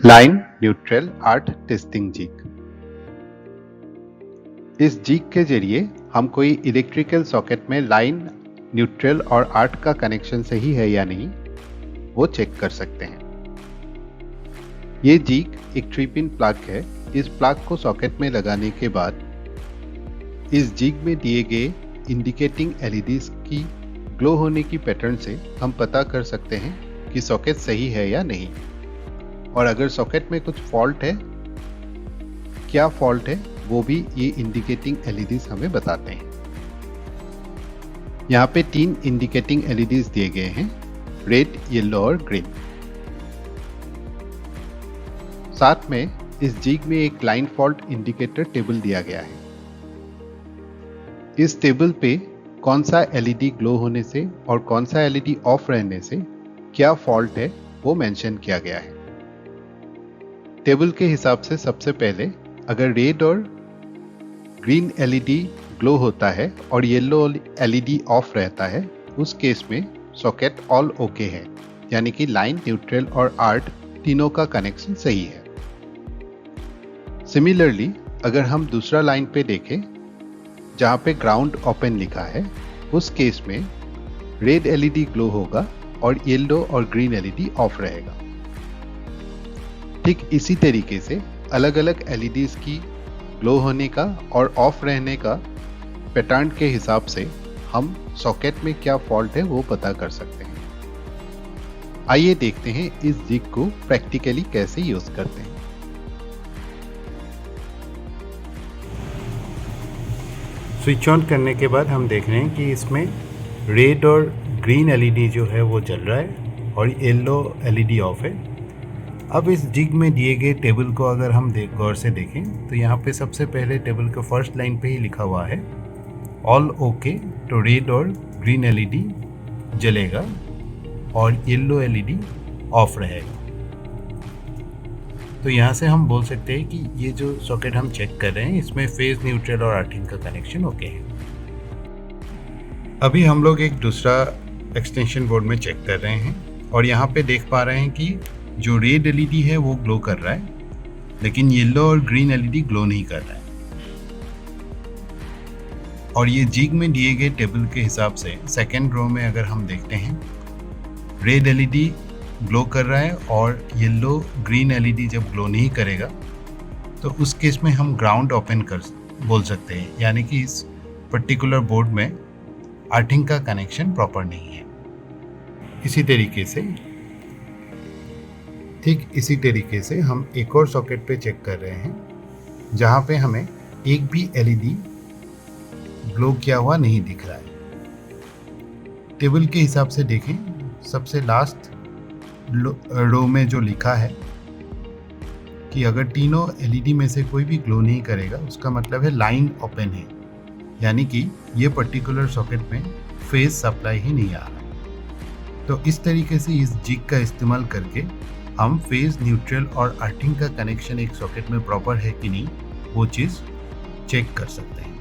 Line neutral earth testing jig. इस jig के जरिए हम कोई इलेक्ट्रिकल सॉकेट में लाइन, न्यूट्रल और आर्ट का कनेक्शन सही है या नहीं वो चेक कर सकते हैं। ये जिग एक 3-पिन प्लग है। इस प्लग को सॉकेट में लगाने के बाद इस जिग में दिए गए इंडिकेटिंग एलईडीज की ग्लो होने की पैटर्न से हम पता कर सकते हैं कि सॉकेट सही है या नहीं, और अगर सॉकेट में कुछ फॉल्ट है, क्या फॉल्ट है वो भी ये इंडिकेटिंग एलईडीज हमें बताते हैं। यहाँ पे 3 इंडिकेटिंग एलईडीज दिए गए हैं, रेड, येलो और ग्रीन। साथ में इस जिग में एक लाइन फॉल्ट इंडिकेटर टेबल दिया गया है। इस टेबल पे कौन सा एलईडी ग्लो होने से और कौन सा एलईडी ऑफ रहने से क्या फॉल्ट है वो मेंशन किया गया है। टेबल के हिसाब से सबसे पहले अगर रेड और ग्रीन एलईडी ग्लो होता है और येलो एलईडी ऑफ रहता है, उस केस में सॉकेट ऑल ओके है, यानी कि लाइन, न्यूट्रल और आर्ट तीनों का कनेक्शन सही है। सिमिलरली अगर हम दूसरा लाइन पे देखें जहां पे ग्राउंड ओपन लिखा है, उस केस में रेड एलईडी ग्लो होगा और येलो और ग्रीन एलईडी ऑफ रहेगा। ठीक इसी तरीके से अलग अलग एलईडीज की ग्लो होने का और ऑफ रहने का पैटर्न के हिसाब से हम सॉकेट में क्या फॉल्ट है वो पता कर सकते हैं। आइए देखते हैं इस जिग को प्रैक्टिकली कैसे यूज करते हैं। स्विच ऑन करने के बाद हम देख रहे हैं कि इसमें रेड और ग्रीन एलईडी जो है वो जल रहा है और येलो एलईडी ऑफ है। अब इस जिग में दिए गए टेबल को अगर हम गौर से देखें तो यहाँ पे सबसे पहले टेबल के फर्स्ट लाइन पे ही लिखा हुआ है ऑल ओके, तो रेड और ग्रीन एलईडी जलेगा और येलो एलईडी ऑफ रहेगा। तो यहाँ से हम बोल सकते हैं कि ये जो सॉकेट हम चेक कर रहे हैं इसमें फेज, न्यूट्रल और अर्थिंग का कनेक्शन ओके है। अभी हम लोग एक दूसरा एक्सटेंशन बोर्ड में चेक कर रहे हैं और यहाँ पे देख पा रहे हैं कि जो रेड एलईडी है वो ग्लो कर रहा है, लेकिन येलो और ग्रीन एलईडी ग्लो नहीं कर रहा है। और ये जिग में दिए गए टेबल के हिसाब से सेकेंड रो में अगर हम देखते हैं, रेड एलईडी ग्लो कर रहा है और येलो ग्रीन एलईडी जब ग्लो नहीं करेगा तो उस केस में हम ग्राउंड ओपन कर बोल सकते हैं, यानी कि इस पर्टिकुलर बोर्ड में अर्थिंग का कनेक्शन प्रॉपर नहीं है। ठीक इसी तरीके से हम एक और सॉकेट पे चेक कर रहे हैं जहाँ पे हमें एक भी एलईडी ग्लो किया हुआ नहीं दिख रहा है। टेबल के हिसाब से देखें, सबसे लास्ट रो में जो लिखा है कि अगर तीनों एलईडी में से कोई भी ग्लो नहीं करेगा उसका मतलब है लाइन ओपन है, यानी कि ये पर्टिकुलर सॉकेट में फेज सप्लाई ही नहीं आ रहा है। तो इस तरीके से इस जिग का इस्तेमाल करके हम फेज, न्यूट्रल और अर्थिंग का कनेक्शन एक सॉकेट में प्रॉपर है कि नहीं वो चीज़ चेक कर सकते हैं।